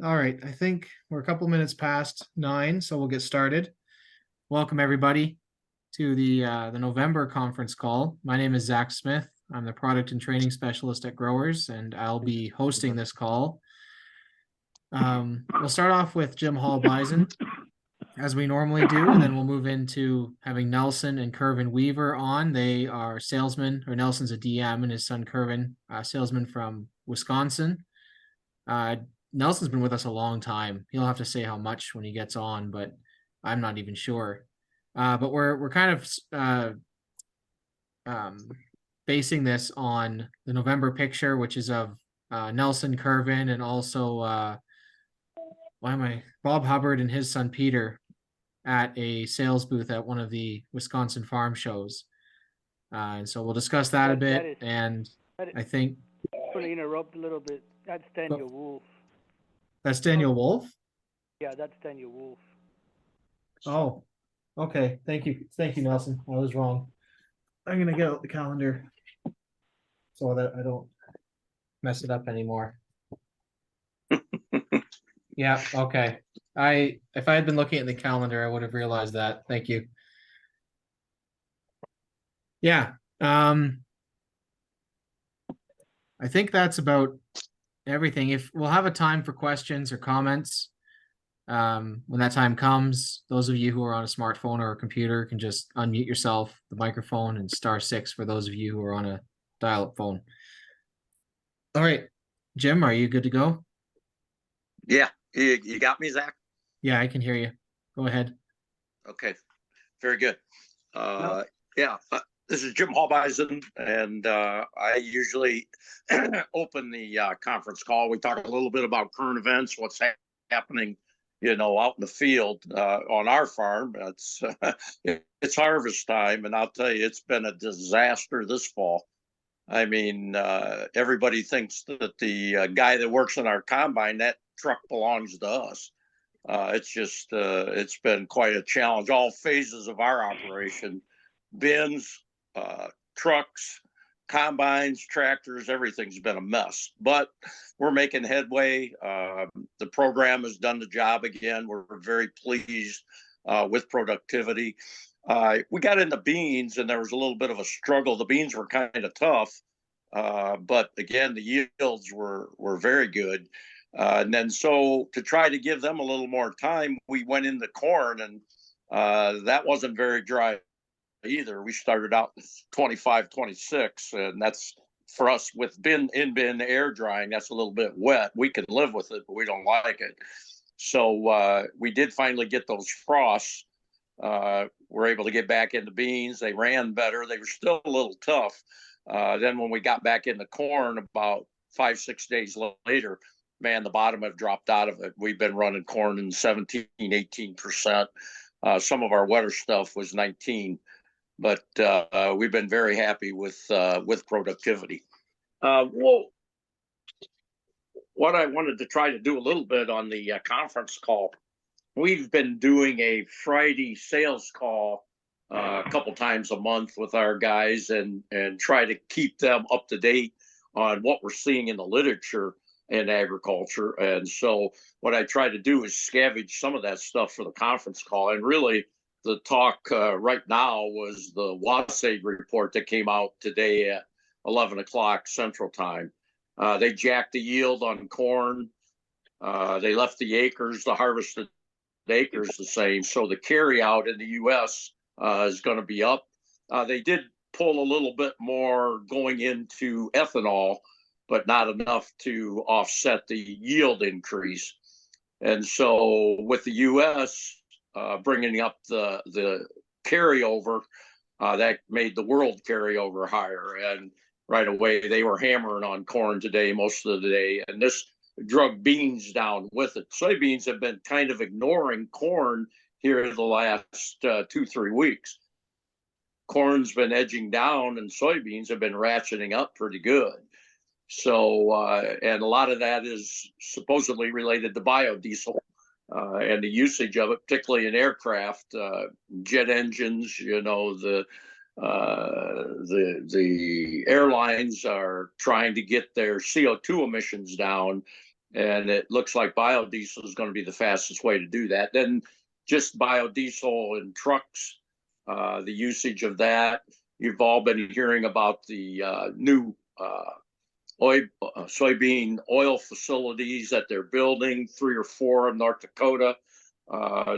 All right, I think we're a couple minutes past 9, so we'll get started. Welcome everybody to the November conference call. My name is Zach Smith. I'm the product and training specialist at Growers, and I'll be hosting this call. We'll start off with Jim Hall-Bison, as we normally do, and then we'll move into having Nelson and Kervin Weaver on. They are salesmen, or Nelson's a DM, and his son Kervin, salesman from Wisconsin. Nelson's been with us a long time. He'll have to say how much when he gets on, but I'm not even sure. But we're kind of basing this on the November picture, which is of Nelson Kervin and also Bob Hubbard and his son Peter at a sales booth at one of the Wisconsin farm shows. And so we'll discuss that a bit. And I think to interrupt a little bit. That's Daniel Wolf. That's Daniel Wolf? Yeah, that's Daniel Wolf. Oh, okay. Thank you. Thank you, Nelson. I was wrong. I'm gonna get out the calendar so that I don't mess it up anymore. Yeah, okay. If I had been looking at the calendar, I would have realized that. Thank you. Yeah. I think that's about everything. If we'll have a time for questions or comments, when that time comes, those of you who are on a smartphone or a computer can just unmute yourself, the microphone, and *6 for those of you who are on a dial-up phone. All right, Jim, are you good to go? Yeah, you got me, Zach? Yeah, I can hear you. Go ahead. Okay, very good. Yeah, this is Jim Hall-Bison, and I usually open the conference call. We talk a little bit about current events, what's happening, out in the field on our farm. It's harvest time, and I'll tell you, it's been a disaster this fall. I mean, everybody thinks that the guy that works in our combine, that truck belongs to us. It's been quite a challenge. All phases of our operation, bins, trucks, combines, tractors, everything's been a mess. But we're making headway. The program has done the job again. We're very pleased with productivity. We got into beans, and there was a little bit of a struggle. The beans were kind of tough, but again, the yields were very good. And then so to try to give them a little more time, we went into corn, and that wasn't very dry either. We started out 25, 26, and that's for us with bin air drying. That's a little bit wet. We can live with it, but we don't like it. So we did finally get those frosts. We're able to get back into beans. They ran better. They were still a little tough. Then when we got back into corn about 5-6 days later, man, the bottom have dropped out of it. We've been running corn in 17, 18%. Some of our wetter stuff was 19, but we've been very happy with productivity. Well, what I wanted to try to do a little bit on the conference call, we've been doing a Friday sales call a couple times a month with our guys and try to keep them up to date on what we're seeing in the literature in agriculture. And so what I try to do is scavenge some of that stuff for the conference call. And really the talk right now was the WASAG report that came out today at 11 o'clock Central Time. They jacked the yield on corn. They left the harvested acres the same. So the carry out in the U.S. Is going to be up. They did pull a little bit more going into ethanol, but not enough to offset the yield increase. And so with the U.S. Bringing up the carryover, that made the world carryover higher. And right away, they were hammering on corn today, most of the day. And this drug beans down with it. Soybeans have been kind of ignoring corn here the last 2-3 weeks. Corn's been edging down and soybeans have been ratcheting up pretty good. So, and a lot of that is supposedly related to biodiesel and the usage of it, particularly in aircraft, jet engines. The airlines are trying to get their CO2 emissions down, And it looks like biodiesel is going to be the fastest way to do that. Then just biodiesel in trucks, the usage of that. You've all been hearing about the new soybean oil facilities that they're building, 3 or 4 in North Dakota.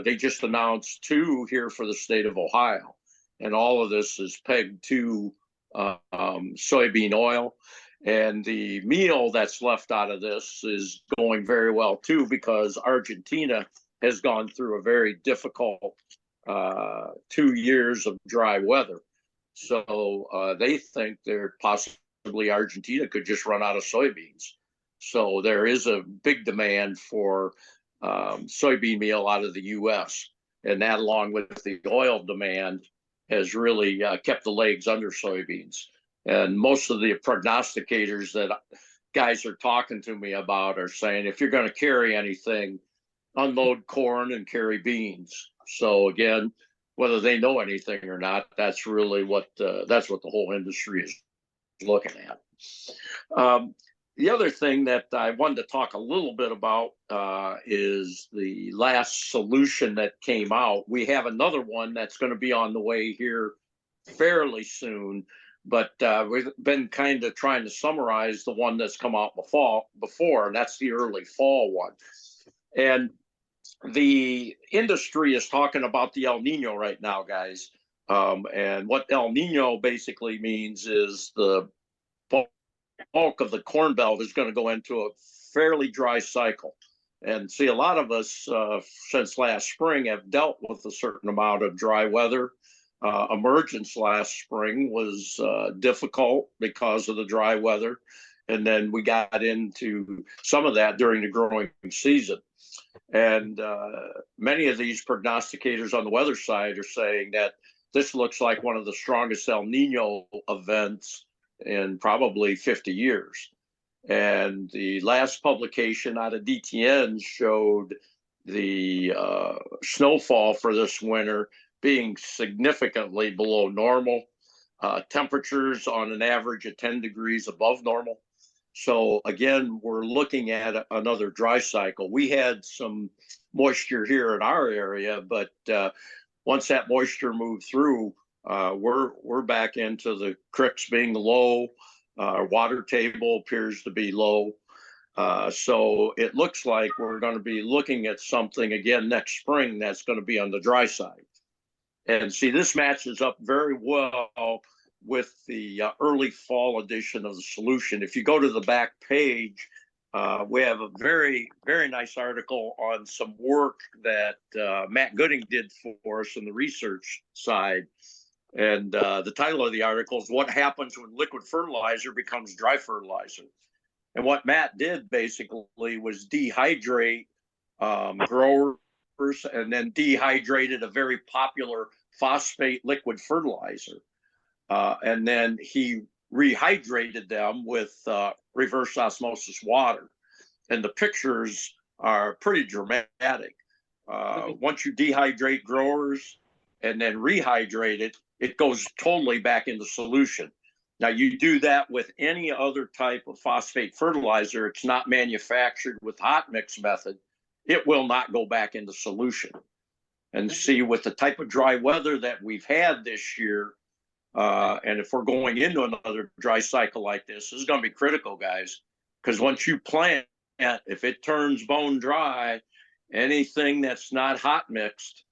They just announced 2 here for the state of Ohio. And all of this is pegged to soybean oil. And the meal that's left out of this is going very well too, because Argentina has gone through a very difficult 2 years of dry weather. So they think they're possibly Argentina could just run out of soybeans. So there is a big demand for soybean meal out of the U.S. And that, along with the oil demand, has really kept the legs under soybeans. And most of the prognosticators that guys are talking to me about are saying, if you're going to carry anything, unload corn and carry beans. So again, whether they know anything or not, that's really what the whole industry is looking at. The other thing that I wanted to talk a little bit about is the last solution that came out. We have another one that's going to be on the way here fairly soon, but we've been kind of trying to summarize the one that's come out before, and that's the early fall one. And the industry is talking about the El Nino right now, guys. And what El Nino basically means is the bulk of the Corn Belt is going to go into a fairly dry cycle. And see, a lot of us since last spring have dealt with a certain amount of dry weather. Emergence last spring was difficult because of the dry weather. And then we got into some of that during the growing season. And many of these prognosticators on the weather side are saying that this looks like one of the strongest El Nino events in probably 50 years. And the last publication out of DTN showed the snowfall for this winter being significantly below normal, temperatures on an average of 10 degrees above normal. So again, we're looking at another dry cycle. We had some moisture here in our area, but once that moisture moved through, we're back into the creeks being low. Our water table appears to be low. So it looks like we're going to be looking at something again next spring that's going to be on the dry side. And see, this matches up very well with the early fall edition of the solution. If you go to the back page, we have a very, very nice article on some work that Matt Gooding did for us on the research side. And the title of the article is "What Happens When Liquid Fertilizer Becomes Dry Fertilizer." And what Matt did basically was dehydrate growers and then dehydrated a very popular phosphate liquid fertilizer. And then he rehydrated them with reverse osmosis water. And the pictures are pretty dramatic. Once you dehydrate growers and then rehydrate it, it goes totally back into solution. Now, you do that with any other type of phosphate fertilizer. It's not manufactured with hot mix method. It will not go back into solution. And see, with the type of dry weather that we've had this year, and if we're going into another dry cycle like this is going to be critical, guys, because once you plant, if it turns bone dry, anything that's not hot mixed,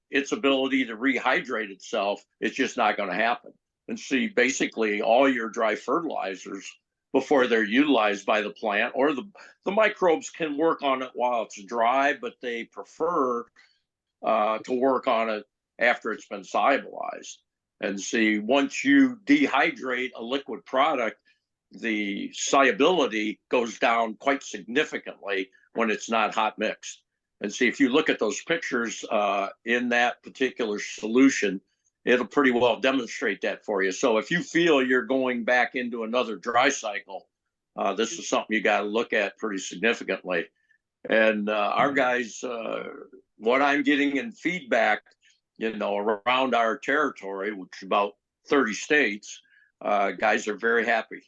its ability to rehydrate itself is just not going to happen. And see, basically all your dry fertilizers, before they're utilized by the plant, or the microbes can work on it while it's dry, but they prefer to work on it after it's been solubilized. And see, once you dehydrate a liquid product, the solubility goes down quite significantly when it's not hot mixed. And see, if you look at those pictures in that particular solution, it'll pretty well demonstrate that for you. So if you feel you're going back into another dry cycle, this is something you got to look at pretty significantly. And our guys, what I'm getting in feedback, around our territory, which is about 30 states, guys are very happy.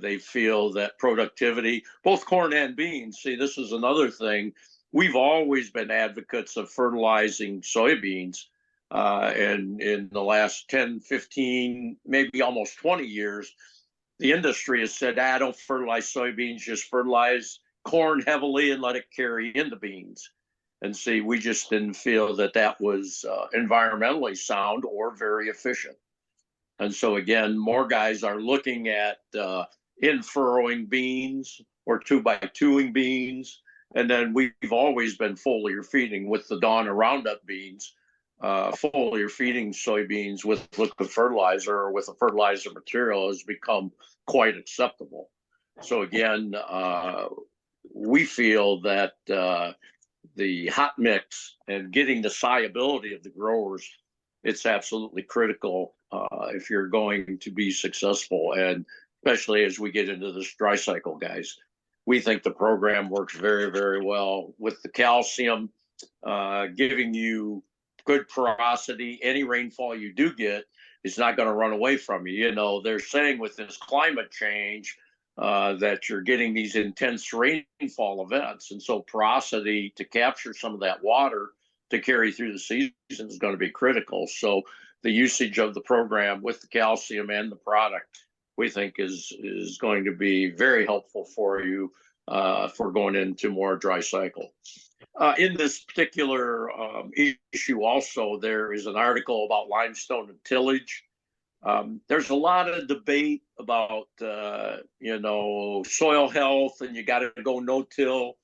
They feel that productivity, both corn and beans. See, this is another thing. We've always been advocates of fertilizing soybeans. And in the last 10, 15, maybe almost 20 years, the industry has said, don't fertilize soybeans, just fertilize corn heavily and let it carry into beans. And see, we just didn't feel that that was environmentally sound or very efficient. And so again, more guys are looking at in-furrowing beans or 2x2ing beans. And then we've always been foliar feeding with the Dawn Roundup beans, foliar feeding soybeans with liquid fertilizer or with a fertilizer material has become quite acceptable. So again, we feel that the hot mix and getting the solubility of the growers, it's absolutely critical if you're going to be successful. And especially as we get into this dry cycle, guys, we think the program works very, very well with the calcium, giving you good porosity. Any rainfall you do get is not going to run away from you. You know, they're saying with this climate change that you're getting these intense rainfall events. And so porosity to capture some of that water to carry through the season is going to be critical. So the usage of the program with the calcium and the product, we think is going to be very helpful for you for going into more dry cycle. In this particular issue also, there is an article about limestone and tillage. There's a lot of debate about, soil health and you got to go no-till.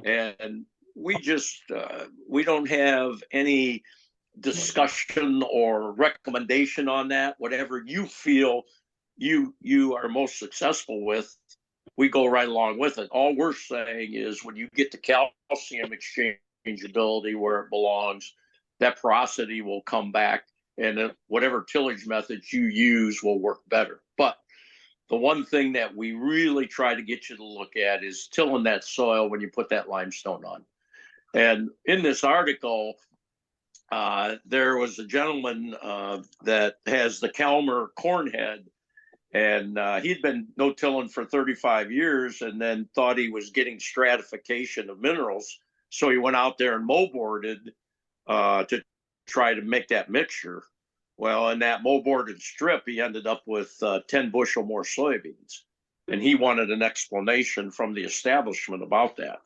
And we just, we don't have any discussion or recommendation on that. Whatever you feel you are most successful with, we go right along with it. All we're saying is when you get the calcium exchangeability where it belongs, that porosity will come back, and whatever tillage methods you use will work better. But the one thing that we really try to get you to look at is tilling that soil when you put that limestone on. And in this article, there was a gentleman that has the Calmer cornhead, and he'd been no-tilling for 35 years and then thought he was getting stratification of minerals. So he went out there and moldboarded to try to make that mixture. Well, in that moldboarded strip, he ended up with 10 bushel more soybeans. And he wanted an explanation from the establishment about that.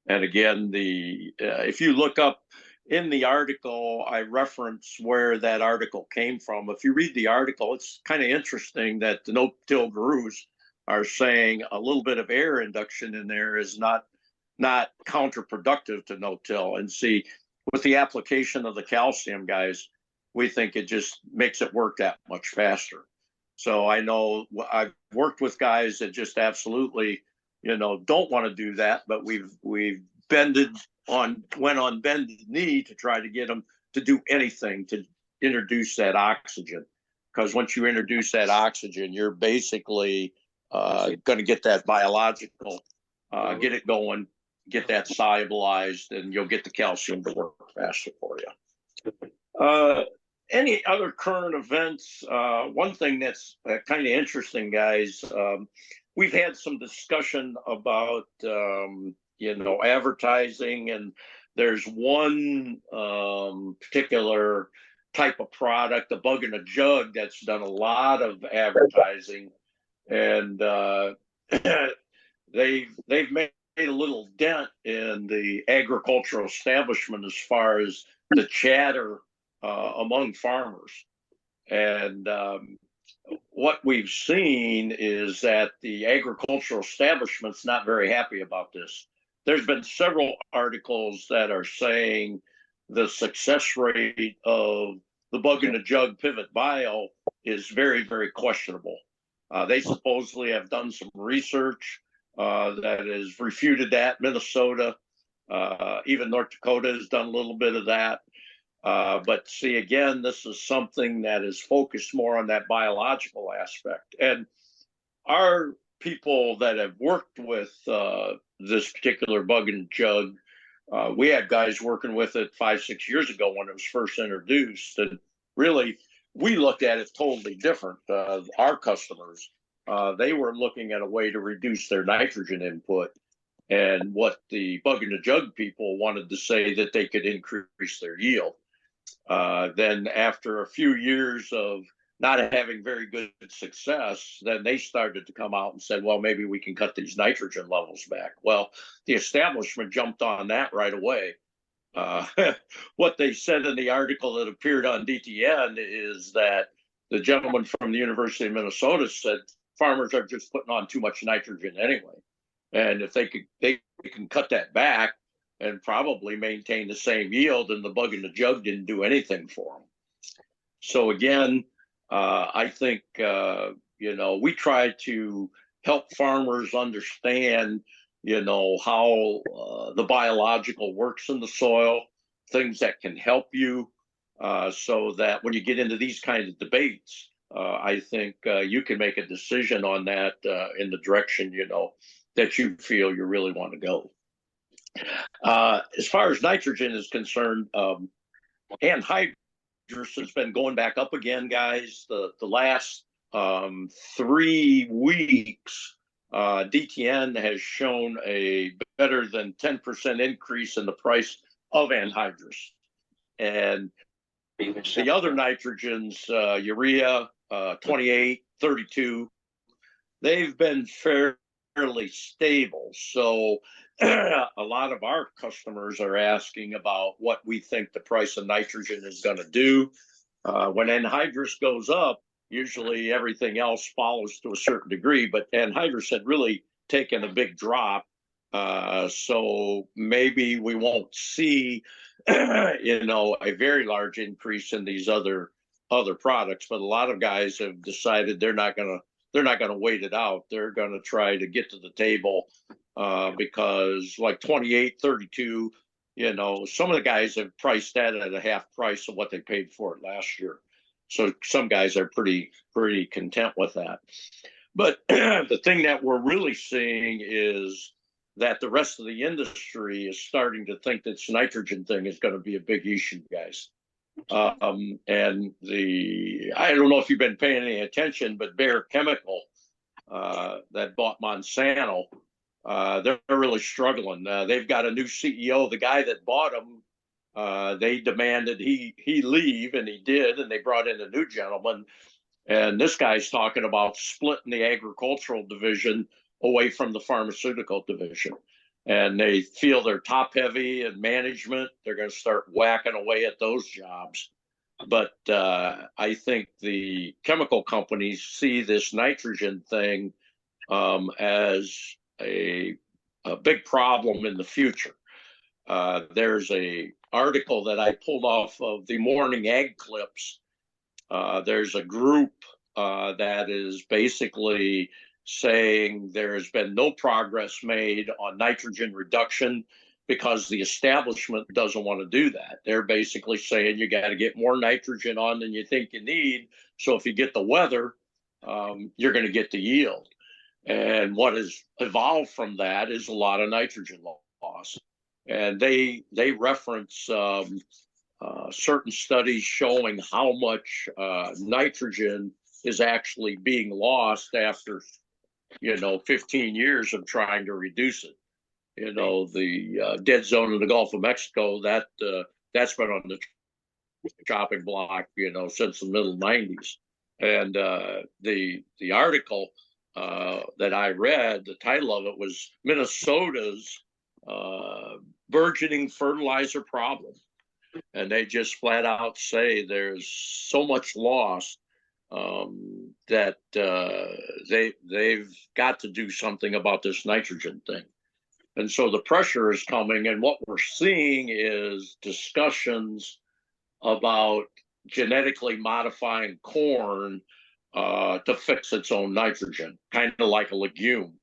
And again, if you look up in the article, I reference where that article came from. If you read the article, it's kind of interesting that the no-till gurus are saying a little bit of air induction in there is not counterproductive to no-till. And see, with the application of the calcium, guys, we think it just makes it work that much faster. So I know I've worked with guys that just absolutely, don't want to do that, but we've went on bended knee to try to get them to do anything to introduce that oxygen. Because once you introduce that oxygen, you're basically going to get that biological, get it going, get that solubilized, and you'll get the calcium to work faster for you. Any other current events? One thing that's kind of interesting, guys, we've had some discussion about advertising, and there's one particular type of product, the Bug in a Jug, that's done a lot of advertising, and they've made a little dent in the agricultural establishment as far as the chatter among farmers. And what we've seen is that the agricultural establishment's not very happy about this. There's been several articles that are saying the success rate of the Bug in a Jug Pivot Bio is very, very questionable. They supposedly have done some research that has refuted that. Minnesota, even North Dakota has done a little bit of that. But see, again, this is something that is focused more on that biological aspect. And our people that have worked with this particular Bug in a Jug, we had guys working with it 5-6 years ago when it was first introduced. And really, we looked at it totally different, our customers. they were looking at a way to reduce their nitrogen input. And what the bug in the jug people wanted to say that they could increase their yield. Then after a few years of not having very good success, then they started to come out and said, well, maybe we can cut these nitrogen levels back. Well, the establishment jumped on that right away. What they said in the article that appeared on DTN is that the gentleman from the University of Minnesota said farmers are just putting on too much nitrogen anyway. And if they can cut that back and probably maintain the same yield, and the bug in the jug didn't do anything for them. So again, I think, we try to help farmers understand, how the biological works in the soil, things that can help you, so that when you get into these kinds of debates, I think you can make a decision on that in the direction, that you feel you really want to go. As far as nitrogen is concerned, anhydrous has been going back up again, guys. The last 3 weeks, DTN has shown a better than 10% increase in the price of anhydrous. And the other nitrogens, urea, 28, 32, they've been fairly stable. So a lot of our customers are asking about what we think the price of nitrogen is going to do. When anhydrous goes up, usually everything else follows to a certain degree, but anhydrous had really taken a big drop. So maybe we won't see, a very large increase in these other products, but a lot of guys have decided they're not going to wait it out. They're going to try to get to the table, because like 28, 32, some of the guys have priced that at a half price of what they paid for it last year. So some guys are pretty content with that. But the thing that we're really seeing is that the rest of the industry is starting to think this nitrogen thing is going to be a big issue, guys. And I don't know if you've been paying any attention, but Bayer Chemical, that bought Monsanto, they're really struggling. They've got a new CEO. The guy that bought them, they demanded he leave, and he did, and they brought in a new gentleman. And this guy's talking about splitting the agricultural division away from the pharmaceutical division. And they feel they're top heavy in management. They're going to start whacking away at those jobs. But I think the chemical companies see this nitrogen thing as a big problem in the future. There's a article that I pulled off of the Morning Ag Clips. There's a group that is basically saying there has been no progress made on nitrogen reduction because the establishment doesn't want to do that. They're basically saying you got to get more nitrogen on than you think you need. So if you get the weather, you're going to get the yield. And what has evolved from that is a lot of nitrogen loss. And they reference certain studies showing how much nitrogen is actually being lost after 15 years of trying to reduce it. The dead zone in the Gulf of Mexico, that's been on the chopping block, since the middle 90s. And the article that I read, the title of it was Minnesota's burgeoning fertilizer problem. And they just flat out say there's so much loss that they've got to do something about this nitrogen thing. And so the pressure is coming, and what we're seeing is discussions about genetically modifying corn to fix its own nitrogen, kind of like a legume.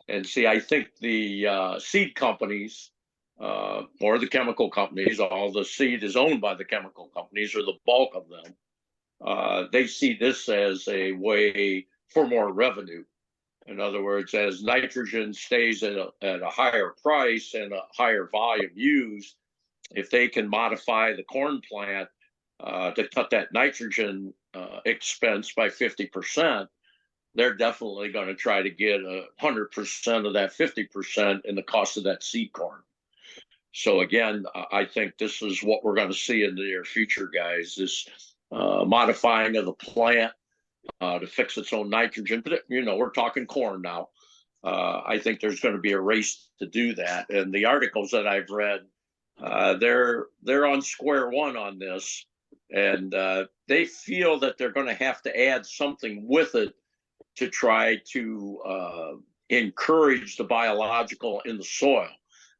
And see, I think the seed companies or the chemical companies, all the seed is owned by the chemical companies, or the bulk of them. They see this as a way for more revenue. In other words, as nitrogen stays at a higher price and a higher volume used, if they can modify the corn plant to cut that nitrogen expense by 50%, they're definitely going to try to get 100% of that 50% in the cost of that seed corn. So again, I think this is what we're going to see in the near future, guys. This modifying of the plant to fix its own nitrogen. But we're talking corn now. I think there's going to be a race to do that. And the articles that I've read, they're on square one on this, and they feel that they're going to have to add something with it to try to encourage the biological in the soil.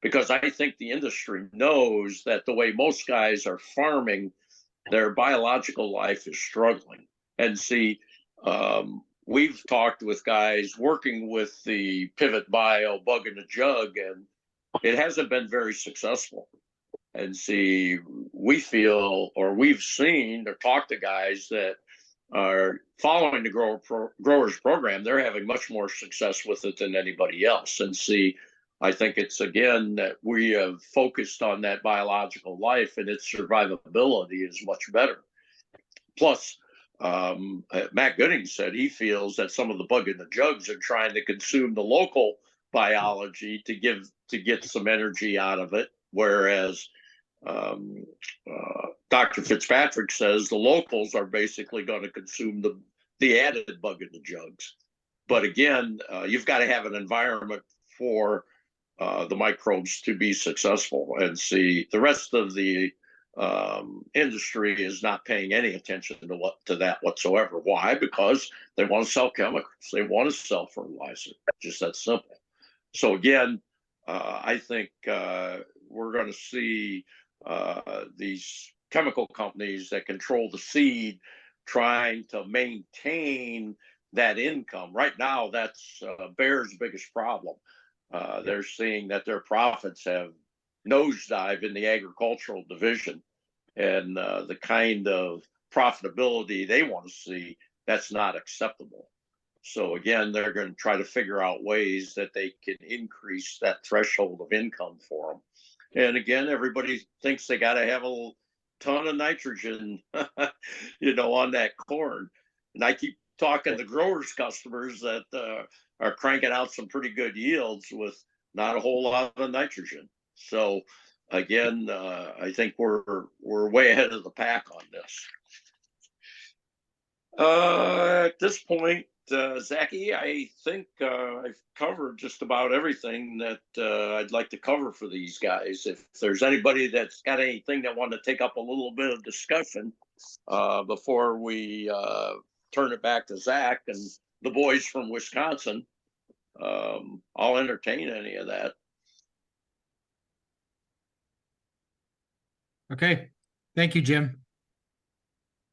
Because I think the industry knows that the way most guys are farming, their biological life is struggling. And see, we've talked with guys working with the Pivot Bio bug in the jug, and it hasn't been very successful. And see, we feel, or we've seen or talked to guys that are following the growers program, they're having much more success with it than anybody else. And see, I think it's again that we have focused on that biological life, and its survivability is much better. Plus, Matt Gooding said he feels that some of the bug in the jugs are trying to consume the local biology to get some energy out of it, whereas Dr. Fitzpatrick says the locals are basically going to consume the added bug in the jugs. But again, you've got to have an environment for the microbes to be successful. And see, the rest of the industry is not paying any attention to that whatsoever. Why? Because they want to sell chemicals. They want to sell fertilizer. Just that simple. So again, I think we're going to see these chemical companies that control the seed trying to maintain that income. Right now, that's Bayer's biggest problem. They're seeing that their profits have nosedive in the agricultural division, and the kind of profitability they want to see, that's not acceptable. So again, they're going to try to figure out ways that they can increase that threshold of income for them. And again, everybody thinks they got to have a ton of nitrogen, on that corn. And I keep talking to growers customers that are cranking out some pretty good yields with not a whole lot of nitrogen. So again, I think we're way ahead of the pack on this. At this point, Zachy, I think I've covered just about everything that I'd like to cover for these guys. If there's anybody that's got anything that want to take up a little bit of discussion before we turn it back to Zach and the boys from Wisconsin, I'll entertain any of that. Okay. Thank you, Jim.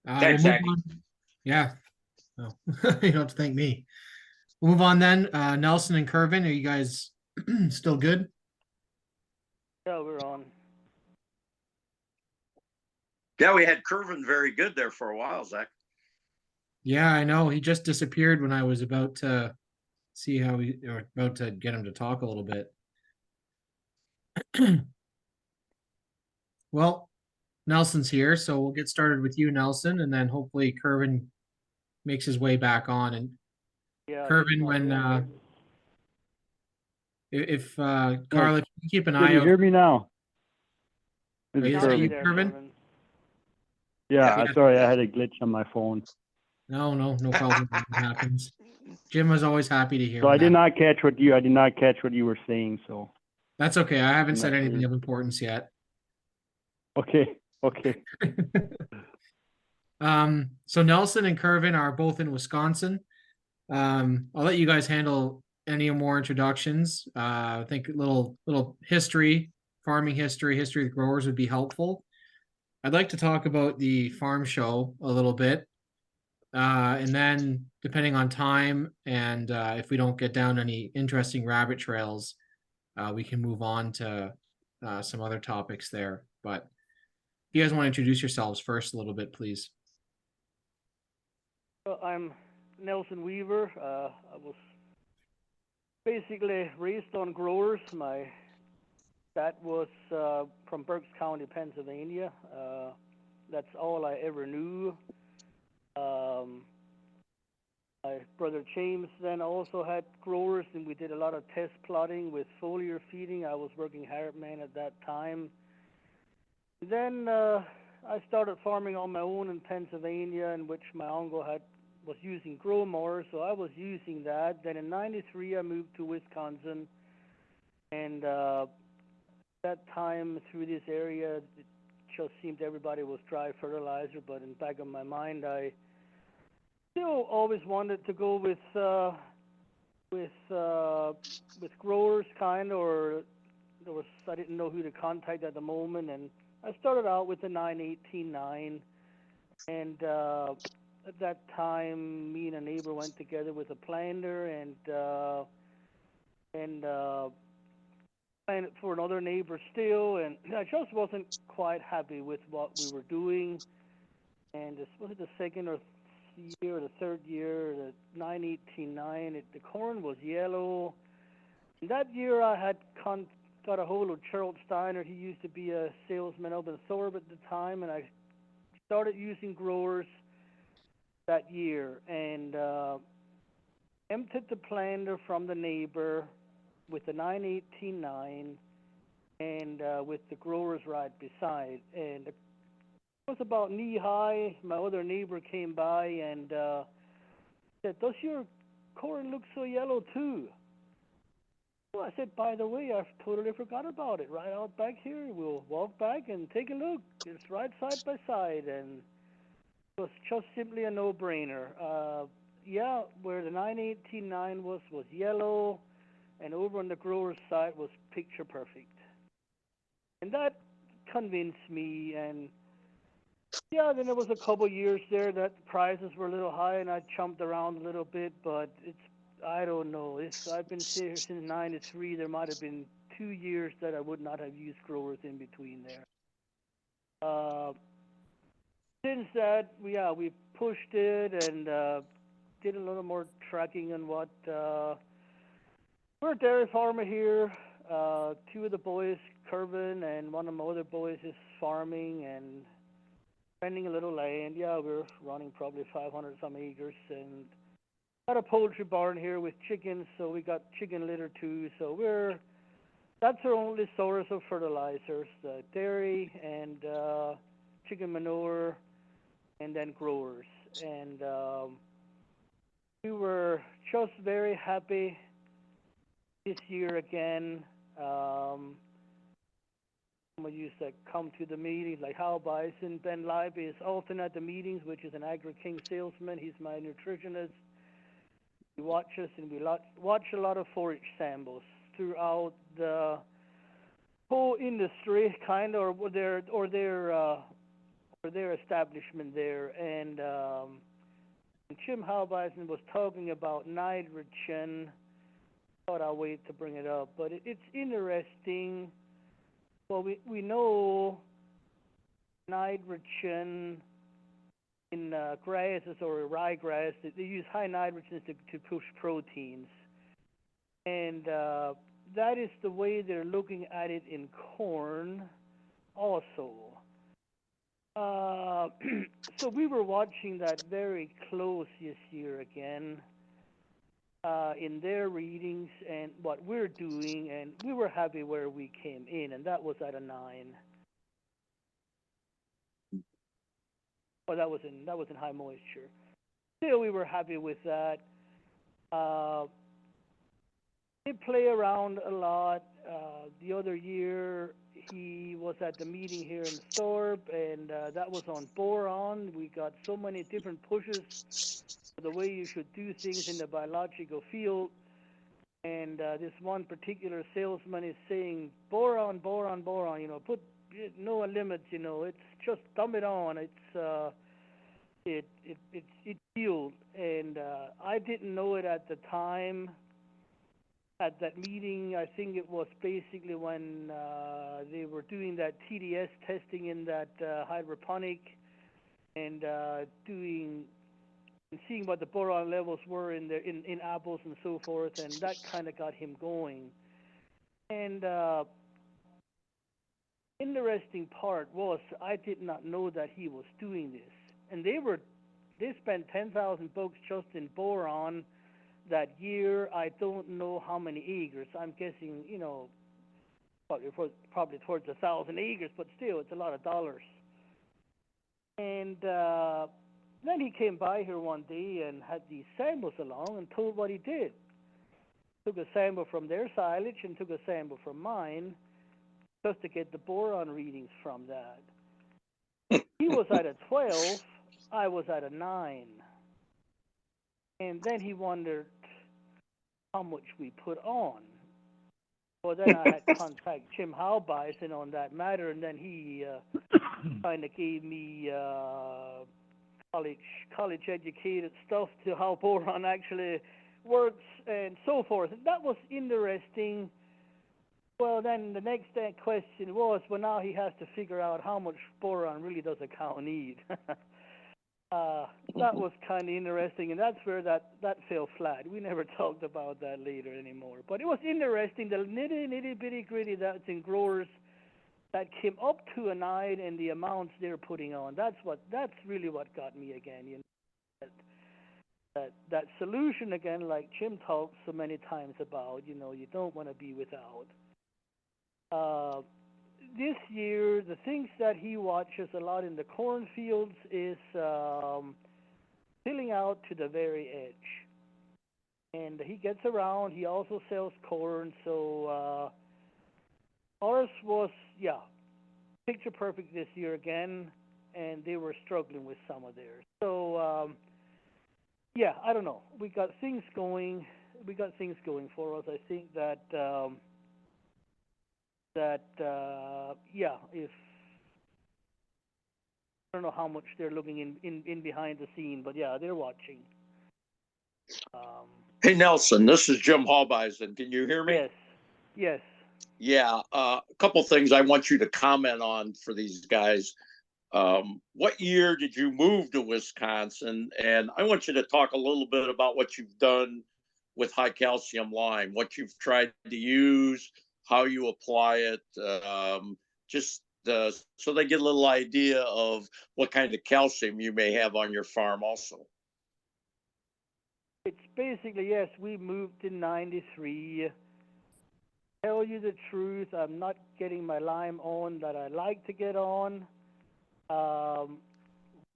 Thanks, we'll move Zach. on. Yeah. Oh, you don't have to thank me. We'll move on then. Nelson and Curvin, are you guys still good? Yeah, we're on. Yeah, we had Curvin very good there for a while, Zach. Yeah, I know. He just disappeared when I was about to see about to get him to talk a little bit. Well, Nelson's here, so we'll get started with you, Nelson, and then hopefully Curvin makes his way back on. And Yeah. Curvin, when if Carl, if you keep an Can eye you out. hear me now? This Is is that Curvin. you, Curvin? Yeah, Yeah. sorry, I had a glitch on my phone. No problem. It happens. Jim was always happy to hear. So when I did that- not catch what you were saying. So That's okay. I haven't I'm said not anything sure. of importance yet. okay. So Nelson and Curvin are both in Wisconsin. I'll let you guys handle any more introductions. I think a little history, farming history of the growers would be helpful. I'd like to talk about the farm show a little bit. And then depending on time and if we don't get down any interesting rabbit trails, we can move on to some other topics there. But if you guys want to introduce yourselves first a little bit, please. Well, I'm Nelson Weaver. I was basically raised on growers. My dad was from Berks County, Pennsylvania. That's all I ever knew. My brother James then also had growers, and we did a lot of test plotting with foliar feeding. I was working Hartman at that time. Then I started farming on my own in Pennsylvania, in which my uncle was using grow mowers, so I was using that. Then in '93 I moved to Wisconsin, and that time through this area, it just seemed everybody was dry fertilizer. But in the back of my mind, I still always wanted to go with growers, or I didn't know who to contact at the moment, and I started out with the 918-9, and at that time, me and a neighbor went together with a planter and planted for another neighbor still, and I just wasn't quite happy with what we were doing. And this was it the second or year or the third year, the 918-9. The corn was yellow. And that year, I had got a hold of Charles Steiner. He used to be a salesman up in Thorpe at the time, and I started using growers that year, and emptied the planter from the neighbor with the 918-9 and with the growers right beside. And it was about knee high. My other neighbor came by and said, "Does your corn look so yellow too?" Well, I said, "By the way, I've totally forgot about it. Right out back here, we'll walk back and take a look. It's right side by side." And it was just simply a no-brainer. Yeah, where the 918-9 was yellow, and over on the grower's side was picture perfect. And that convinced me, and yeah, then there was a couple years there that prices were a little high, and I jumped around a little bit, but I don't know. I've been here since '93. There might have been 2 years that I would not have used growers in between there. Since that, we pushed it and did a little more tracking on what. We're a dairy farmer here. 2 of the boys, Kervin, and one of my other boys is farming and spending a little land. Yeah, we're running probably 500 some acres, and got a poultry barn here with chickens, so we got chicken litter too. So that's our only source of fertilizers: dairy and chicken manure, and then growers. And we were just very happy this year again. Some of you that come to the meetings, like Hal Bison, Ben Leiby is often at the meetings, which is an Agri-King salesman. He's my nutritionist. He watches, and we watch a lot of forage samples throughout the whole industry, kind of, or their establishment there. And Jim Halbeisen was talking about nitrogen. Thought I'll wait to bring it up, but it's interesting. Well, we know nitrogen in grasses or ryegrass, they use high nitrogen to push proteins, and that is the way they're looking at it in corn also. So we were watching that very close this year again in their readings and what we're doing, and we were happy where we came in, and that was at a 9. Oh, that was in high moisture. Still, we were happy with that. They play around a lot. The other year, he was at the meeting here in Thorpe, and that was on boron. We got so many different pushes for the way you should do things in the biological field. And this one particular salesman is saying, boron, boron, boron, put no limits, it's just dump it on. It's yield. And I didn't know it at the time. At that meeting, I think it was basically when they were doing that TDS testing in that hydroponic and seeing what the boron levels were in apples and so forth, and that kind of got him going. And interesting part was I did not know that he was doing this, and they they spent $10,000 just in boron that year. I don't know how many acres. I'm guessing, probably towards 1,000 acres, but still, it's a lot of dollars. And then he came by here one day and had these samples along and told what he did. Took a sample from their silage and took a sample from mine just to get the boron readings from that. He was at a 12, I was at a 9. And then he wondered how much we put on. Well, then I had contact Jim Halbeisen on that matter, and then he kind of gave me college educated stuff to how boron actually works and so forth. And that was interesting. Well, then the next question was, well, now he has to figure out how much boron really does a cow need. That was kind of interesting, and that's where that fell flat. We never talked about that later anymore. But it was interesting, the nitty gritty that's in growers that came up to a 9 and the amounts they're putting on. That's really what got me again. That solution again, like Jim talks so many times about. You don't want to be without. This year, the things that he watches a lot in the cornfields is filling out to the very edge. And he gets around. He also sells corn. So ours was, picture perfect this year again, and they were struggling with some of theirs. So, I don't know. We got things going for us. I think that... if I don't know how much they're looking in behind the scene, but they're watching. Hey, Nelson, this is Jim Halbeisen. Can you hear me? Yes. Yeah, a couple things I want you to comment on for these guys. What year did you move to Wisconsin? And I want you to talk a little bit about what you've done with high calcium lime, what you've tried to use, how you apply it, so they get a little idea of what kind of calcium you may have on your farm also. It's basically, yes, we moved in 93. Tell you the truth, I'm not getting my lime on that I like to get on.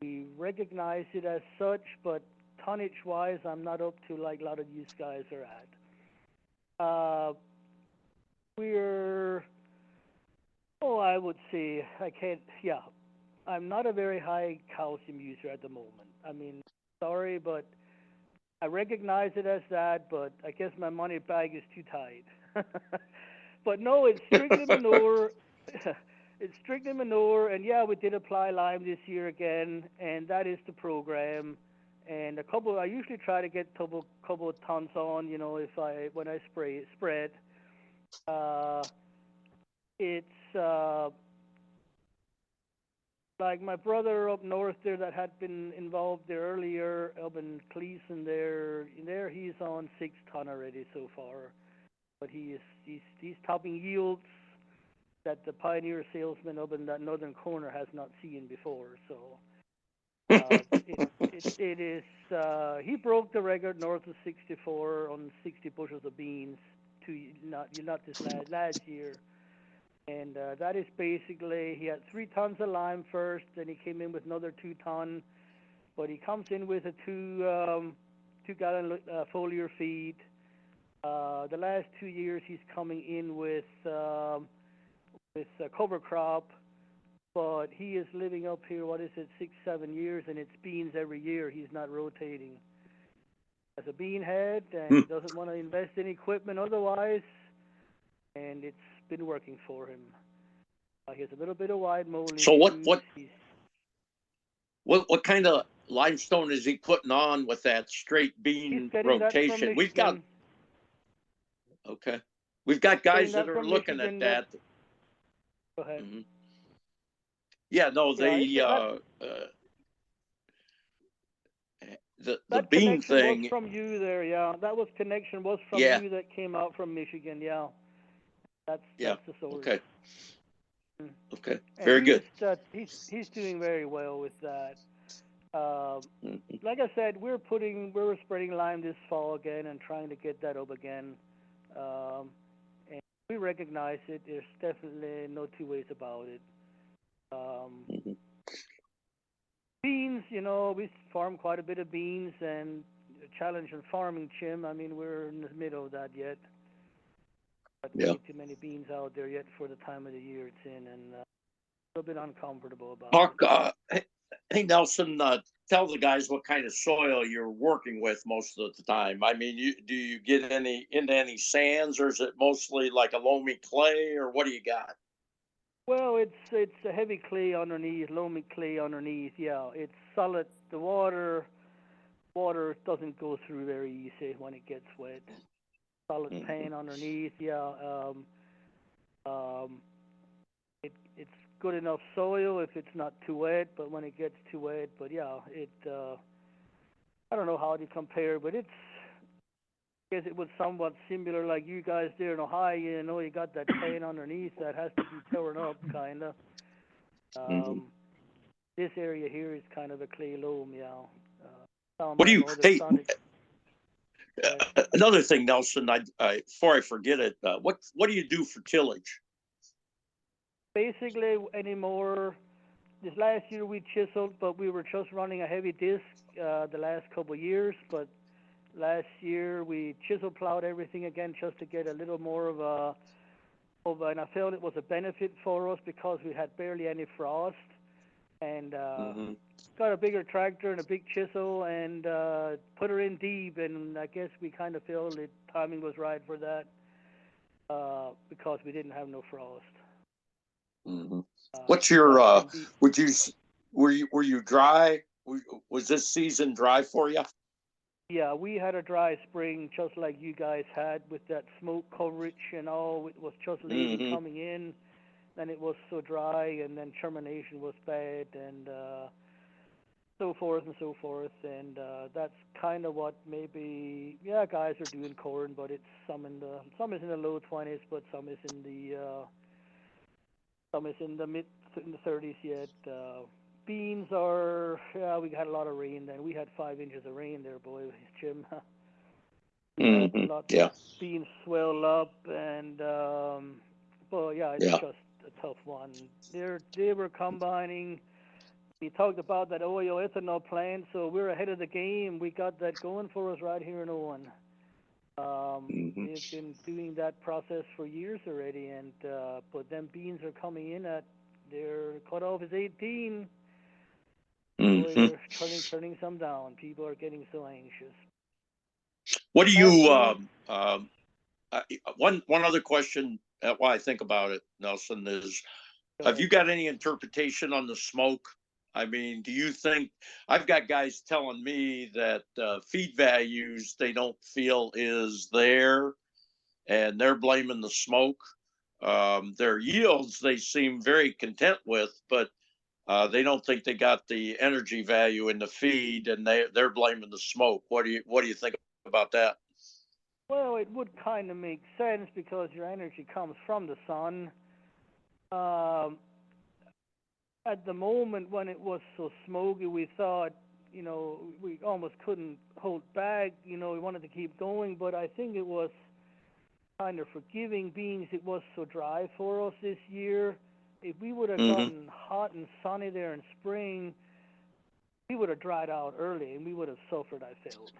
We recognize it as such, but tonnage-wise, I'm not up to like a lot of you guys are at. I would say I'm not a very high calcium user at the moment. I mean, sorry, but I recognize it as that, but I guess my money bag is too tight. But no, it's strictly manure. It's strictly manure, and we did apply lime this year again, and that is the program. And I usually try to get a couple of tons on, when I spread. It's like my brother up north there that had been involved there earlier, up in Cleveland there he's on 6 ton already so far. But he's topping yields that the Pioneer salesman up in that northern corner has not seen before. So it is he broke the record north of 64 on 60 bushels of beans not this last year. And that is basically, he had 3 tons of lime first, then he came in with another 2 ton, but he comes in with a 2-gallon foliar feed. The last 2 years he's coming in with a cover crop, but he is living up here, 6-7 years, and it's beans every year. He's not rotating. As a bean head, and he doesn't want to invest in equipment otherwise, and it's been working for him. He has a little bit of wide molding. So what kind of limestone is he putting on with that straight bean rotation? We've got guys that are looking at that. Go ahead. Mm-hmm. Yeah, no, the bean thing was from you there, that connection was from you that came out from Michigan, that's the source. Okay, very good. He's doing very well with that. Like I said, we're spreading lime this fall again and trying to get that up again. And we recognize it. There's definitely no two ways about it. Beans, we farm quite a bit of beans, and challenge in farming, Jim. I mean, we're in the middle of that yet. But Yeah. way too many beans out there yet for the time of the year it's in, and a little bit uncomfortable about Talk, it. hey Nelson, tell the guys what kind of soil you're working with most of the time. I mean, do you get into any sands, or is it mostly like a loamy clay, or what do you got? Well, it's a heavy clay underneath, loamy clay underneath. Yeah, it's solid. The water doesn't go through very easy when it gets wet. Solid pan underneath. Yeah. It's good enough soil if it's not too wet, but when it gets too wet, but yeah, I don't know how to compare, but I guess it was somewhat similar like you guys there in Ohio. You got that pan underneath that has to be torn up, kind of. This area here is kind of a clay loam, yeah. What do you? Hey, another thing, Nelson. Before I forget it, what do you do for tillage? Basically, anymore. This last year we chiseled, but we were just running a heavy disc the last couple of years. But last year we chisel plowed everything again just to get a little more and I felt it was a benefit for us because we had barely any frost, and got a bigger tractor and a big chisel and put her in deep, and I guess we kind of felt the timing was right for that because we didn't have no frost. What's your were you dry? Was this season dry for you? Yeah, we had a dry spring just like you guys had with that smoke coverage and all. It was just leaving coming in, then it was so dry, and then germination was bad, and so forth and so forth. And that's kind of what maybe guys are doing corn, but it's some is in the low 20s, but some is in the mid 30s yet. Beans are, we had a lot of rain then. We had 5 inches of rain there, boy, Jim. Yeah. Beans swell up, and it's just a tough one. They were combining. We talked about that oil ethanol plant, so we're ahead of the game. We got that going for us right here in Owen. They've been doing that process for years already, and but them beans are coming in at their cutoff is 18. They're turning some down. People are getting so anxious. What do you? One other question while I think about it, Nelson, is have you got any interpretation on the smoke? I mean, do you think I've got guys telling me that feed values they don't feel is there, and they're blaming the smoke. Their yields they seem very content with, but they don't think they got the energy value in the feed, and they're blaming the smoke. What do you think about that? Well, it would kind of make sense because your energy comes from the sun. At the moment when it was so smoky, we thought, we almost couldn't hold back. We wanted to keep going, but I think it was kind of forgiving being it was so dry for us this year. If we would have gotten hot and sunny there in spring, we would have dried out early and we would have suffered, I felt.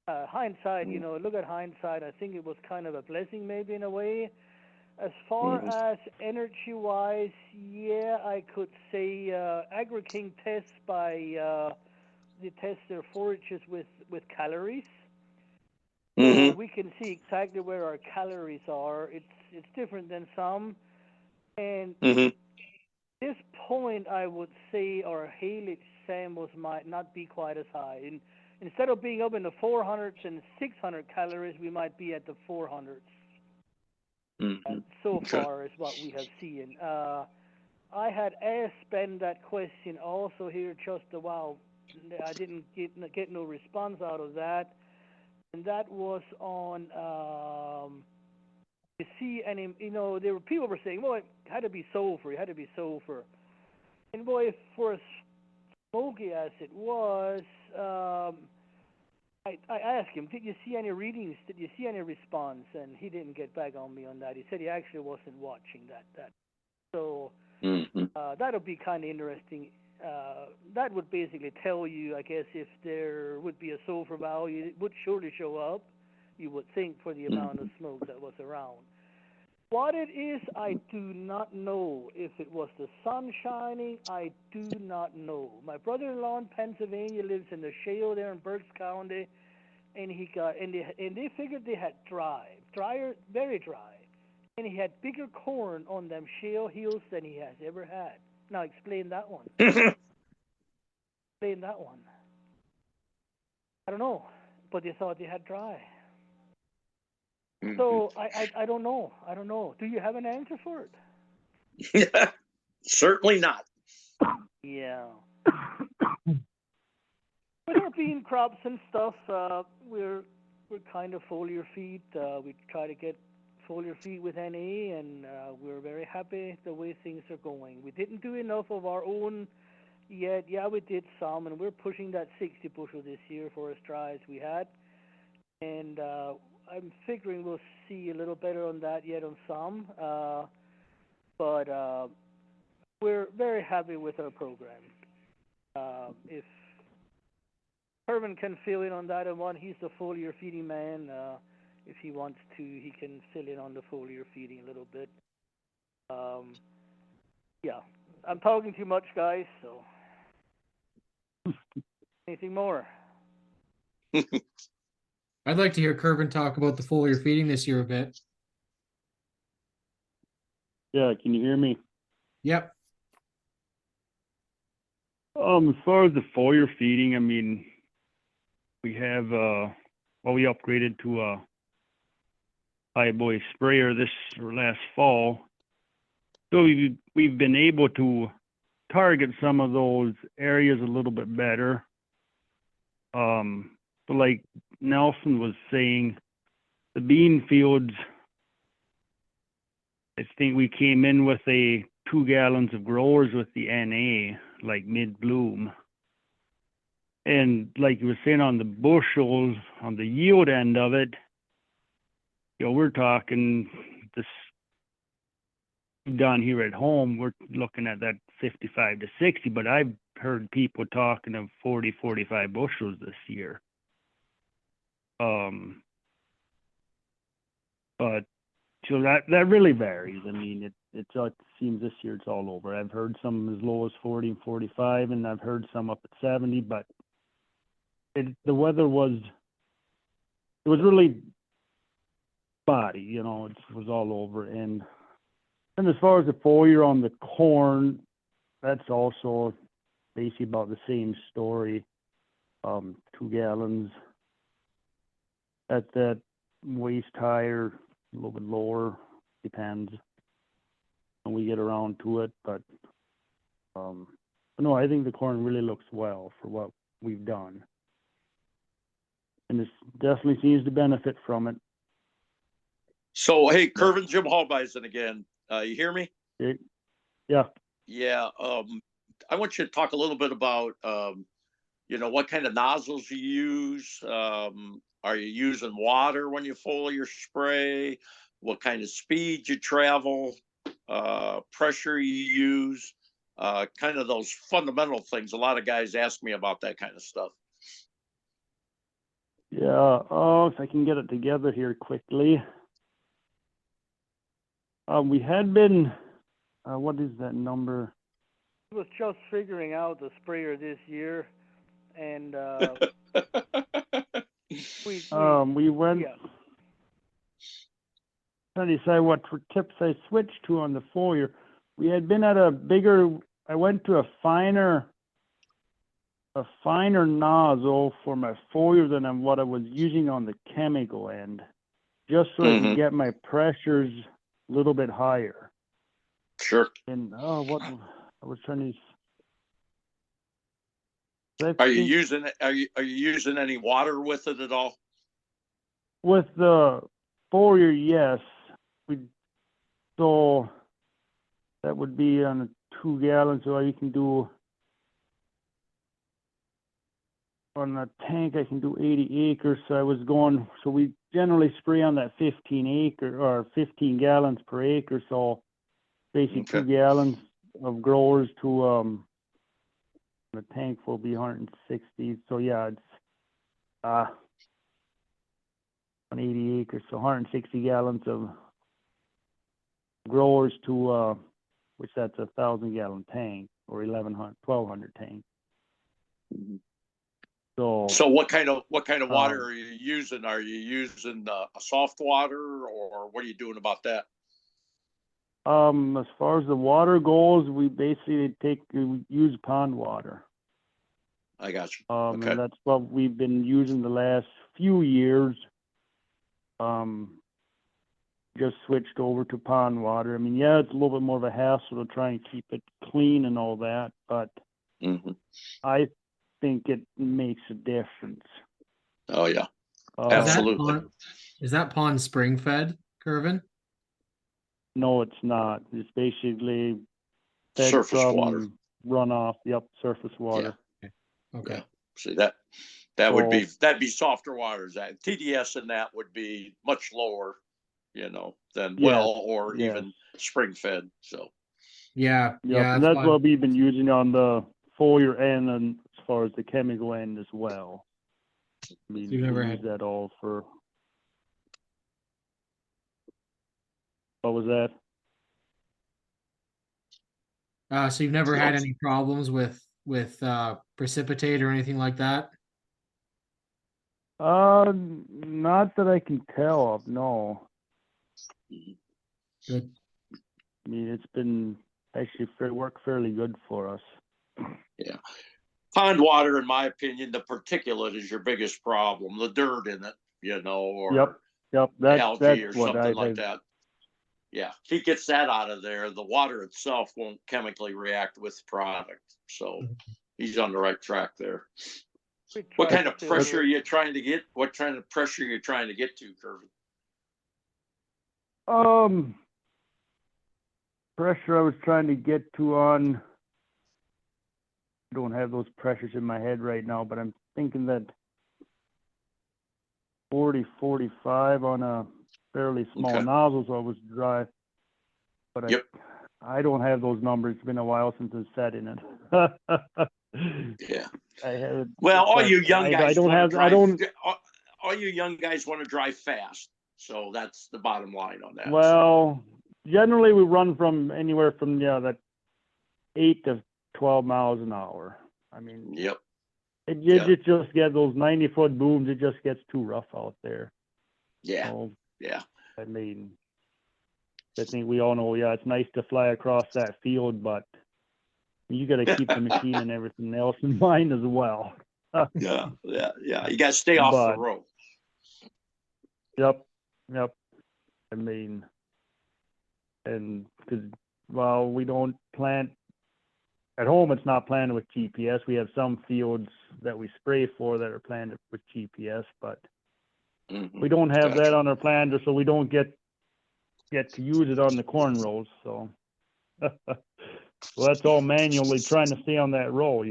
Hindsight, look at hindsight, I think it was kind of a blessing maybe in a way. As far as energy-wise, I could say AgriKing tests they test their forages with calories. So we can see exactly where our calories are. It's different than some. And this point, I would say our haylage samples might not be quite as high. And instead of being up in the 400s and 600 calories, we might be at the 400s. So far is what we have seen. I had asked Ben that question also here just a while. I didn't get no response out of that. And that was on you see, and there were people were saying, well, it had to be sulfur, and boy, for a smoky as it was, I asked him, did you see any readings? Did you see any response? And he didn't get back on me on that. He said he actually wasn't watching that. So Mhm. that'll be kind of interesting. That would basically tell you, I guess, if there would be a sulfur value, it would surely show up, you would think, for the amount of smoke that was around. What it is, I do not know. If it was the sun shining, I do not know. My brother-in-law in Pennsylvania lives in the shale there in Berks County, and they figured they had drier, very dry, and he had bigger corn on them shale hills than he has ever had. Now explain that one. Explain that one. I don't know, but they thought they had dry. So I don't know. I don't know. Do you have an answer for it? Certainly not. Yeah. With our bean crops and stuff, we're kind of foliar feed. We try to get foliar feed with NA, and we're very happy the way things are going. We didn't do enough of our own yet. Yeah, we did some, and we're pushing that 60 bushel this year for as dry as we had. And I'm figuring we'll see a little better on that yet on some. But we're very happy with our program. If Herman can fill in on that one, he's the foliar feeding man. If he wants to, he can fill in on the foliar feeding a little bit. Yeah, I'm talking too much, guys, so. Anything more? I'd like to hear Kervin talk about the foliar feeding this year a bit. Yeah, can you hear me? Yep. As far as the foliar feeding, I mean, we have, we upgraded to a high boy sprayer last fall. So we've been able to target some of those areas a little bit better. But like Nelson was saying, the bean fields, I think we came in with 2 gallons of growers with the NA, like mid-bloom. And like you were saying on the bushels, on the yield end of it, we're talking this down here at home, we're looking at that 55 to 60, but I've heard people talking of 40, 45 bushels this year. But so that really varies. I mean, it seems this year it's all over. I've heard some as low as 40 and 45, and I've heard some up at 70. But the weather was really spotty. It was all over. And as far as the foliar on the corn, that's also basically about the same story. 2 gallons at that waist higher, a little bit lower, depends when we get around to it. But no, I think the corn really looks well for what we've done, and it definitely seems to benefit from it. So, hey, Kervin, Jim Hallbeisen again. You hear me? Yeah. Yeah. I want you to talk a little bit about, what kind of nozzles you use. Are you using water when you foliar spray? What kind of speed you travel? Pressure you use? Kind of those fundamental things. A lot of guys ask me about that kind of stuff. Yeah. If I can get it together here quickly. We had been, what is that number? I was just figuring out the sprayer this year, and we went, yeah. Trying to decide what tips I switched to on the foliar. We had been at I went to a finer nozzle for my foliar than what I was using on the chemical end, just so I could get my pressures a little bit higher. Sure. And what I was trying to. Are you using any water with it at all? With the foliar, yes. So that would be on a 2 gallons, so you can do on a tank, I can do 80 acres. So I was going, so we generally spray on that 15 acre or 15 gallons per acre. So basically Okay. 2 gallons of growers to, the tank will be 160. So yeah, it's, on 80 acres. So 160 gallons of growers to, which that's a 1,000-gallon tank or 1,200 tank. Mhm. So, So what kind of water Um, are you using? Are you using a soft water, or what are you doing about that? as far as the water goes, we basically we use pond water. I got you. And Okay. that's what we've been using the last few years. Just switched over to pond water. I mean, yeah, it's a little bit more of a hassle to try and keep it clean and all that, but Hmm. I think it makes a difference. Oh yeah, Um, absolutely. Is that pond spring fed, Curvin? No, it's not. It's basically fed Surface from water. runoff. Yep, surface water. Okay. Yeah. See that'd So, be softer waters. That TDS and that would be much lower, than yes, well or yes. even spring fed. So Yeah, Yep, yeah, and that's that's why. what we've been using on the foliar end and as far as the chemical end as well. I mean, You've we never use had, that all for. What was that? so you've never had so, any problems with precipitate or anything like that? Not that I can tell of. No, Good. I mean it's been actually worked fairly good for us. yeah. Pond water, in my opinion, the particulate is your biggest problem. The dirt in it, or Yep. That's algae or what something I like have. that. Yeah, he gets that out of there. The water itself won't chemically react with the product. So he's on the right track there. We What tried kind of to, pressure are you trying to get? What kind of pressure are you trying to get to, Kirby? Pressure I was trying to get to on. I don't have those pressures in my head right now, but I'm thinking that 40, 45 on a fairly small Okay. nozzle, so I was dry. But Yep. I don't have those numbers. It's been a while since I've sat in it. Yeah. I have. Well, all But you young I guys don't want to have. I drive. don't. All you young guys want to drive fast. So that's the bottom line on that. Well, generally we run from anywhere from that 8 to 12 miles an hour. I mean, Yep. it just gets those 90-foot booms. It just gets too rough out there. Yeah. So, Yeah. I mean, I think we all know. Yeah, it's nice to fly across that field, but you got to keep the machine and everything else in mind as well. Yeah. You got to stay off the But road. yep. I mean, and because we don't plant at home, it's not planted with GPS. We have some fields that we spray for that are planted with GPS, but Mhm. we don't have that Gotcha. on our planter, so we don't get to use it on the corn rows. So, well, that's all manually trying to stay on that row,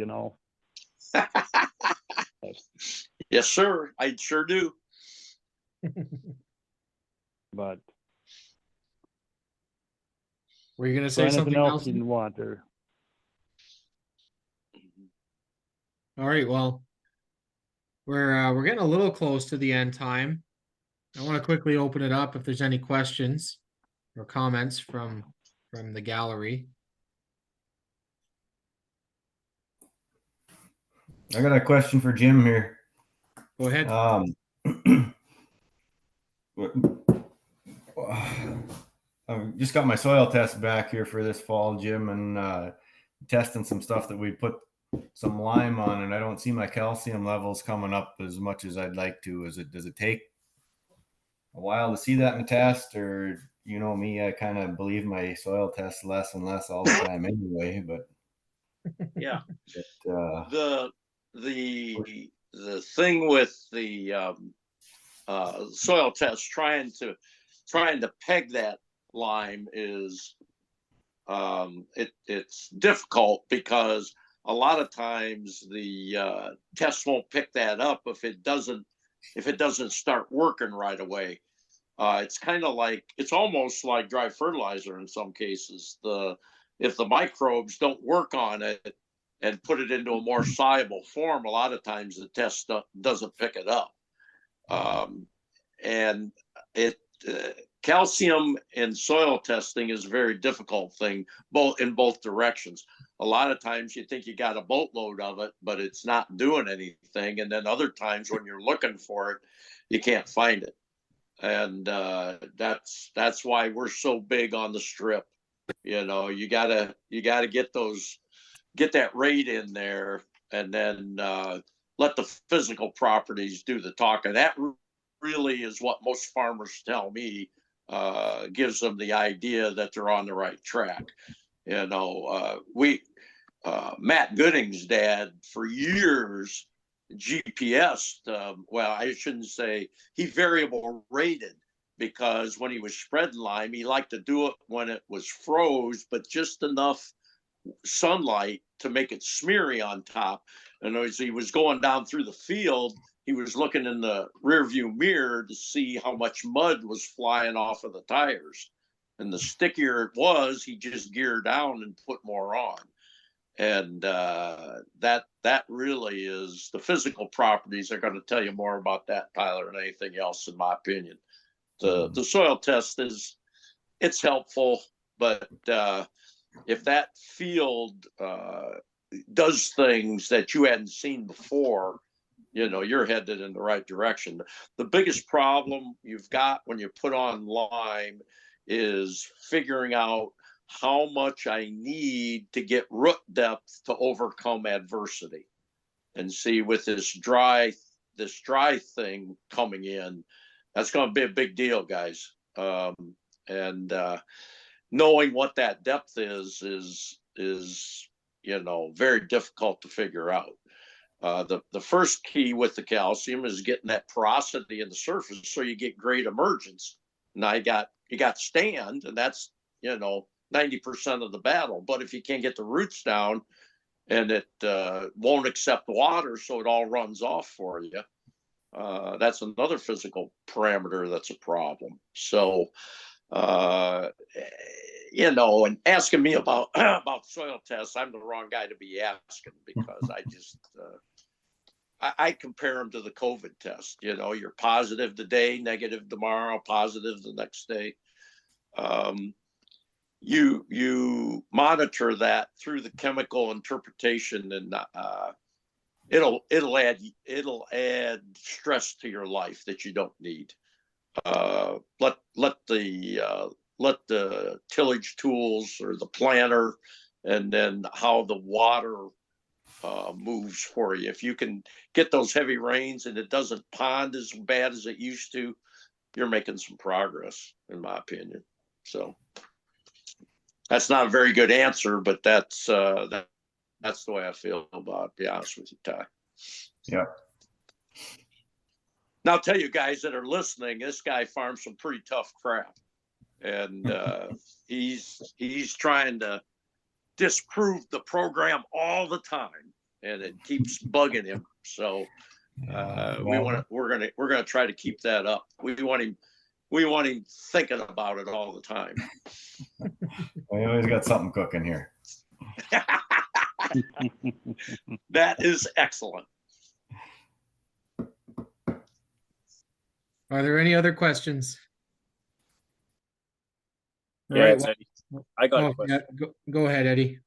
Yes, sir. I sure do. But Were you gonna so say anything something, else you Nelson? want or? All right, well, we're getting a little close to the end time. I want to quickly open it up if there's any questions or comments from the gallery. I got a question for Jim here. Go ahead. I've just got my soil test back here for this fall, Jim, and testing some stuff that we put some lime on, and I don't see my calcium levels coming up as much as I'd like to. Does it take a while to see that in the test, or me, I kind of believe my soil test less and less all the time anyway, but Yeah. uh, The thing with the soil test, trying to peg that lime is it's difficult because a lot of times the test won't pick that up if it doesn't start working right away. It's kind of like, it's almost like dry fertilizer in some cases. If the microbes don't work on it and put it into a more soluble form, a lot of times the test doesn't pick it up. And calcium in soil testing is a very difficult thing, in both directions. A lot of times you think you got a boatload of it, but it's not doing anything. And then other times when you're looking for it, you can't find it. And that's why we're so big on the strip. You know, you gotta get that rate in there, and then let the physical properties do the talking. That really is what most farmers tell me gives them the idea that they're on the right track. You know, Matt Gooding's dad for years GPS. Well, I shouldn't say, he variable rated, because when he was spreading lime, he liked to do it when it was froze, but just enough sunlight to make it smeary on top. And as he was going down through the field, he was looking in the rear view mirror to see how much mud was flying off of the tires. And the stickier it was, he just geared down and put more on. And that really is, the physical properties are going to tell you more about that, Tyler, than anything else, in my opinion. The soil test it's helpful, but if that field does things that you hadn't seen before, you know, you're headed in the right direction. The biggest problem you've got when you put on lime is figuring out how much I need to get root depth to overcome adversity. And see, with this dry thing coming in, that's going to be a big deal, guys. And knowing what that depth is, you know, very difficult to figure out. The first key with the calcium is getting that porosity in the surface so you get great emergence. Now you got stand, and that's, you know, 90% of the battle. But if you can't get the roots down, and it won't accept water, so it all runs off for you, that's another physical parameter that's a problem. So, you know, and asking me about soil tests, I'm the wrong guy to be asking, because I just I compare them to the COVID test. You know, you're positive today, negative tomorrow, positive the next day. You monitor that through the chemical interpretation, and it'll add stress to your life that you don't need. Let the tillage tools or the planter, and then how the water moves for you. If you can get those heavy rains and it doesn't pond as bad as it used to, you're making some progress, in my opinion. So that's not a very good answer, but that's the way I feel about it, to be honest with you, Ty. Yeah. Now, I'll tell you guys that are listening, this guy farms some pretty tough crap. And he's trying to disprove the program all the time, and it keeps bugging him. So we're gonna try to keep that up. We want him thinking about it all the time. We always got something cooking here. That is excellent. Are there any other questions? All Yeah, right, it's Eddie. I got a yeah, question. go ahead, Eddie.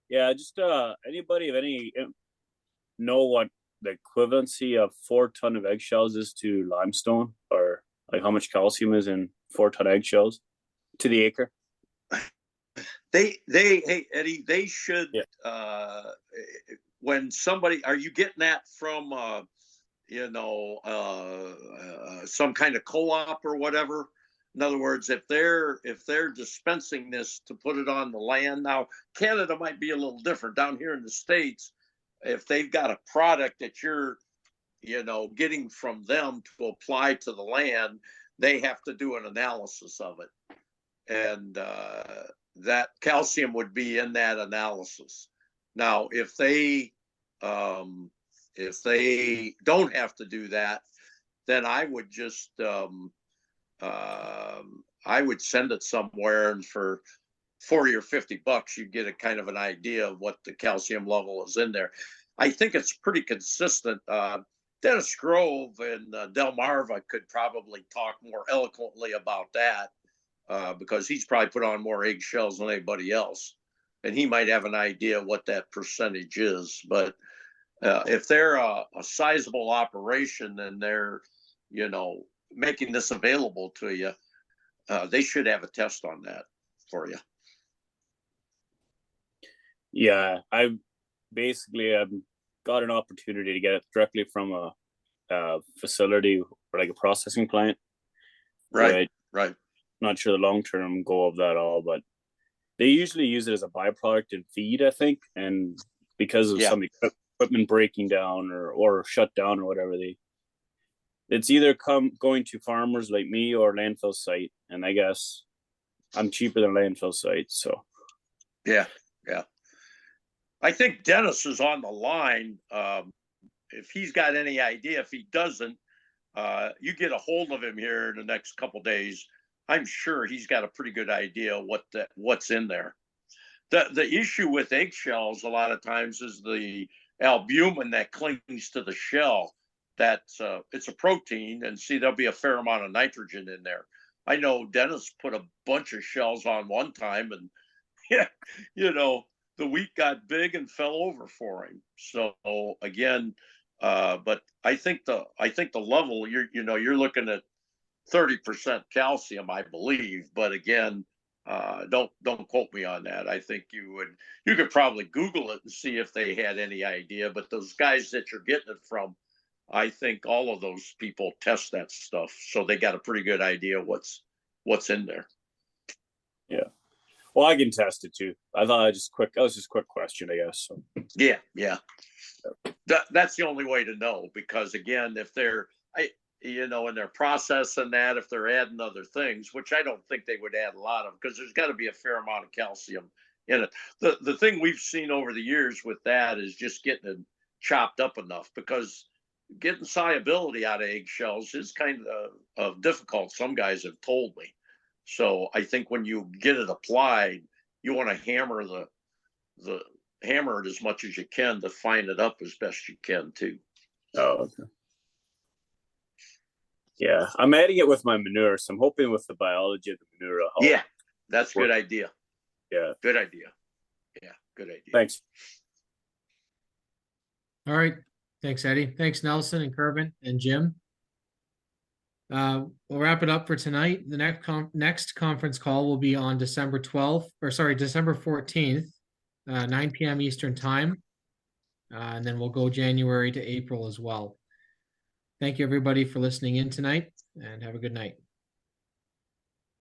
Yeah, just anybody of any know what the equivalency of 4 ton of eggshells is to limestone, or like how much calcium is in 4 ton eggshells to the acre? Hey Eddie, they should. Yeah. When somebody, are you getting that from some kind of co-op or whatever? In other words, if they're dispensing this to put it on the land, now Canada might be a little different. Down here in the States, if they've got a product that you're getting from them to apply to the land, they have to do an analysis of it, and that calcium would be in that analysis. Now, if they don't have to do that, then I would just I would send it somewhere, and for 40 or 50 bucks, you get a kind of an idea of what the calcium level is in there. I think it's pretty consistent. Dennis Grove and Delmarva could probably talk more eloquently about that because he's probably put on more eggshells than anybody else. And he might have an idea what that percentage is. But if they're a sizable operation and they're, making this available to you, they should have a test on that for you. Yeah, I've got an opportunity to get it directly from a facility or like a processing plant. Right. Not sure the long-term goal of that all, but they usually use it as a byproduct in feed, I think. And because of some equipment breaking down or shut down or whatever, it's either going to farmers like me or landfill site. And I guess I'm cheaper than landfill site. So yeah. I think Dennis is on the line. If he's got any idea, if he doesn't, you get a hold of him here in the next couple of days. I'm sure he's got a pretty good idea what's in there. The issue with eggshells a lot of times is the albumin that clings to the shell. That's it's a protein, and see, there'll be a fair amount of nitrogen in there. I know Dennis put a bunch of shells on one time, and the wheat got big and fell over for him. So again, but I think the level you're looking at 30% calcium, I believe. But again, don't quote me on that. I think you could probably Google it and see if they had any idea. But those guys that you're getting it from, I think all of those people test that stuff, so they got a pretty good idea what's in there. Yeah. Well, I can test it too. I thought that was just a quick question, I guess. So. Yeah. That's the only way to know, because again, if they're, and they're processing that, if they're adding other things, which I don't think they would add a lot of, because there's got to be a fair amount of calcium in it. The thing we've seen over the years with that is just getting it chopped up enough, because getting solubility out of eggshells is kind of difficult. Some guys have told me. So I think when you get it applied, you want to hammer it as much as you can to fine it up as best you can too. Oh, okay. Yeah, I'm adding it with my manure, so I'm hoping with the biology of the manure. Yeah, that's a good idea. Yeah, good idea. Yeah, good idea. Thanks. All right. Thanks, Eddie. Thanks, Nelson and Kervin and Jim. We'll wrap it up for tonight. The next conference call will be on December 14th, 9 p.m. Eastern time. And then we'll go January to April as well. Thank you, everybody, for listening in tonight, and have a good night.